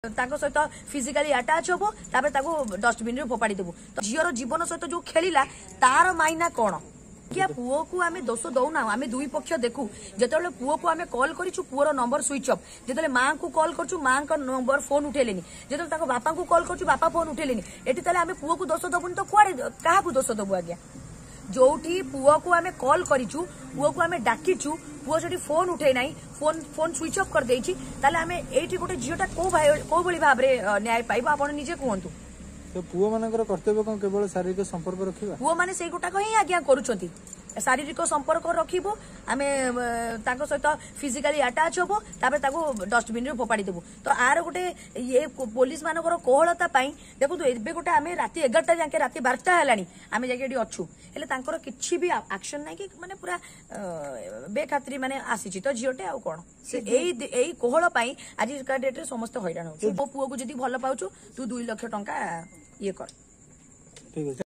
सहित फिजिकाली अटाच हम डस्टबिन रे फोपाड़ी देबू तो झीर जीवन सहित जो खेला तार मायना कौन क्या पुओ को आम दोष दौना आम दुई पक्ष देखू जिते पुओ को आम कल करूँ पुओर नंबर स्विच अफ जिते माँ को कल करूँ माँ का नंबर फोन उठेले जो बापा को कल करूँ बापा फोन उठेले एटी आम पुओ को दोष दबुनि तो कुआड़े क्या दोष दबू आज्ञा जोठी पुओ को आम कल करूँ पुओ को आम डाकिचु पुओ जो फोन उठे ना फोन स्विच अफ कर देछि ताले आम एठी गोटे झीटा को भली भाव न्याय पाइब आपण निजे कहतु तो पुओ मानकर कर्तव्य कौन केवल शारीरिक संपर्क रखिबा पुओ माने से गोटा ही आज्ञा करूछंती शारीरिक संपर्क रखिबो आमे ताको सहित फिजिकाली अटाच होबो ताबे ताको डस्टबिन रे फोपाड़ी देबो तो आर गोटे ये पुलिस मानकर कोहलता पाई देखो तो एबे गोटे आमे राती 11टा जाके राती 12टा हेलानी आमे जाके एडी अछु हेले तांकर किछि भी एक्शन नै कि माने पूरा बेखात्री माने आसीछि तो जियोटे आ कोन से एई कोहल पाई आज का डेट रे समस्त हैरान हो पुओ को जदी भल पाउछु तू 2 लाख टंका ये कर ठीक है।